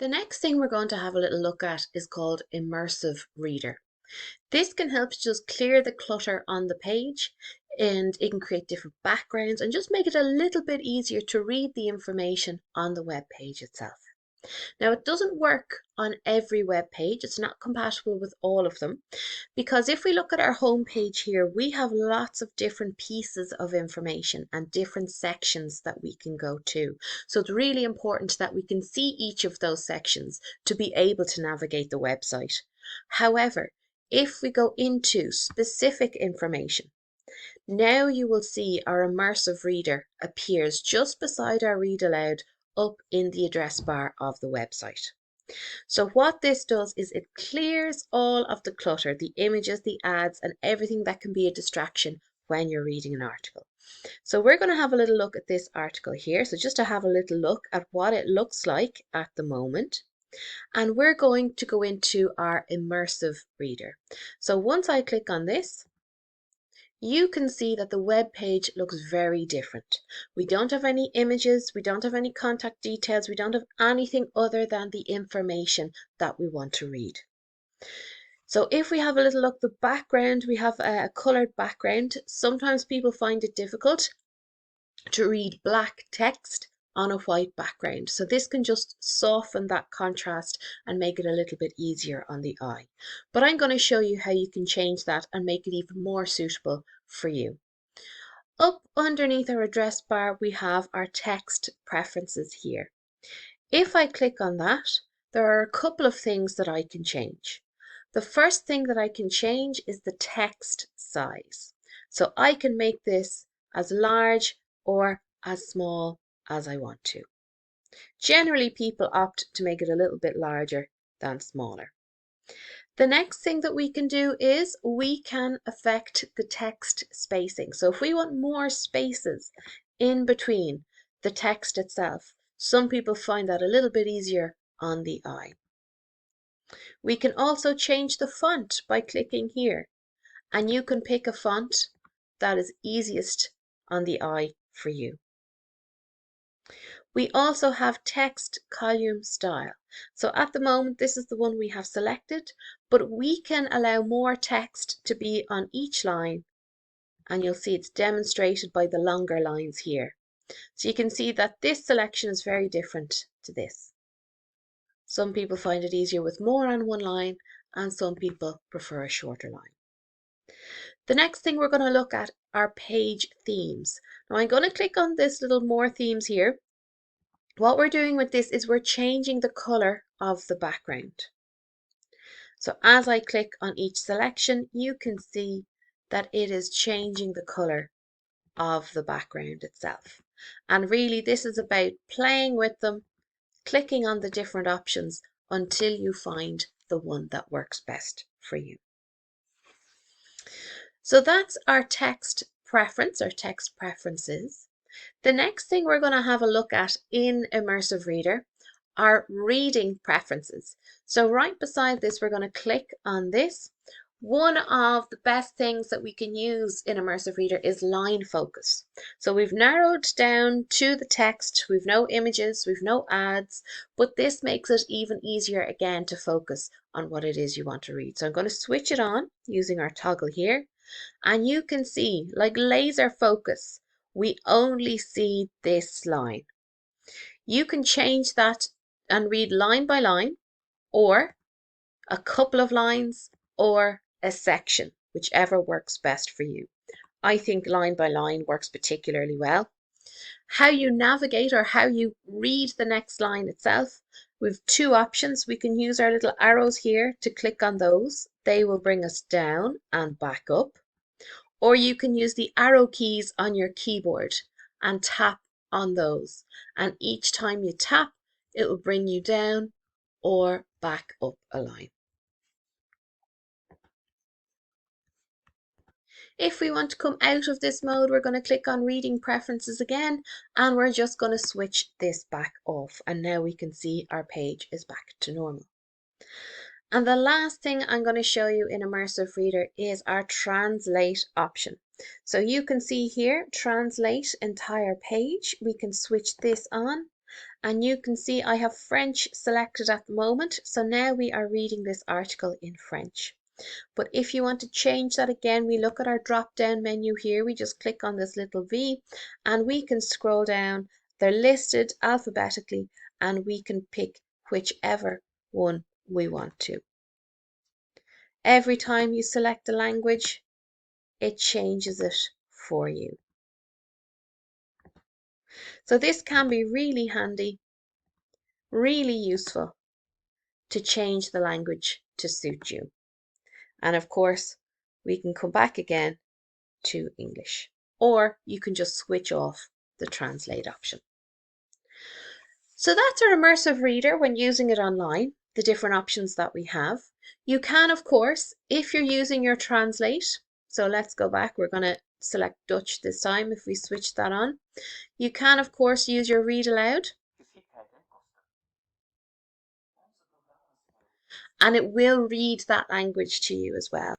The next thing we're going to have a little look at is called Immersive Reader. This can help just clear the clutter on the page, and it can create different backgrounds and just make it a little bit easier to read the information on the web page itself. Now, it doesn't work on every web page. It's not compatible with all of them, because if we look at our home page here, we have lots of different pieces of information and different sections that we can go to. So it's really important that we can see each of those sections to be able to navigate the website. However, if we go into specific information, now you will see our Immersive Reader appears just beside our Read Aloud up in the address bar of the website. So what this does is it clears all of the clutter, the images, the ads, and everything that can be a distraction when you're reading an article. So we're going to have a little look at this article here. So just to have a little look at what it looks like at the moment. And we're going to go into our Immersive Reader. So once I click on this, you can see that the web page looks very different. We don't have any images, we don't have any contact details, we don't have anything other than the information that we want to read. So if we have a little look, the background, we have a colored background. Sometimes people find it difficult to read black text on a white background. So this can just soften that contrast and make it a little bit easier on the eye. But I'm going to show you how you can change that and make it even more suitable for you. Up underneath our address bar, we have our text preferences here. If I click on that, there are a couple of things that I can change. The first thing that I can change is the text size. So I can make this as large or as small as I want to. Generally, people opt to make it a little bit larger than smaller. The next thing that we can do is we can affect the text spacing. So if we want more spaces in between the text itself, some people find that a little bit easier on the eye. We can also change the font by clicking here, and you can pick a font that is easiest on the eye for you. We also have text column style. So at the moment, this is the one we have selected, but we can allow more text to be on each line, and you'll see it's demonstrated by the longer lines here. So you can see that this selection is very different to this. Some people find it easier with more on one line, and some people prefer a shorter line. The next thing we're going to look at are page themes. Now I'm going to click on this little more themes here. What we're doing with this is we're changing the color of the background. So as I click on each selection, you can see that it is changing the color of the background itself. And really this is about playing with them, clicking on the different options until you find the one that works best for you. So that's our text preference, or text preferences. The next thing we're going to have a look at in Immersive Reader are reading preferences. So right beside this, we're going to click on this. One of the best things that we can use in Immersive Reader is line focus. So we've narrowed down to the text, we've no images, we've no ads, but this makes it even easier again to focus on what it is you want to read. So I'm going to switch it on using our toggle here, and you can see, like laser focus, we only see this line. You can change that and read line by line, or a couple of lines, or a section, whichever works best for you. I think line by line works particularly well. How you navigate, or how you read the next line itself, we have two options. We can use our little arrows here to click on those. They will bring us down and back up. Or you can use the arrow keys on your keyboard and tap on those. And each time you tap, it will bring you down or back up a line. If we want to come out of this mode, we're going to click on Reading Preferences again, and we're just going to switch this back off. And now we can see our page is back to normal. And the last thing I'm going to show you in Immersive Reader is our Translate option. So you can see here, Translate Entire Page. We can switch this on, And you can see I have French selected at the moment. So now we are reading this article in French. But if you want to change that again, we look at our drop down menu here. We just click on this little V and we can scroll down. They're listed alphabetically and we can pick whichever one we want to. Every time you select a language, it changes it for you. So this can be really handy, really useful to change the language to suit you. And of course, we can come back again to English, or you can just switch off the translate option. So that's our immersive reader when using it online, the different options that we have. You can, of course, if you're using your translate, so let's go back, we're going to select Dutch this time if we switch that on. You can, of course, use your read aloud, and it will read that language to you as well.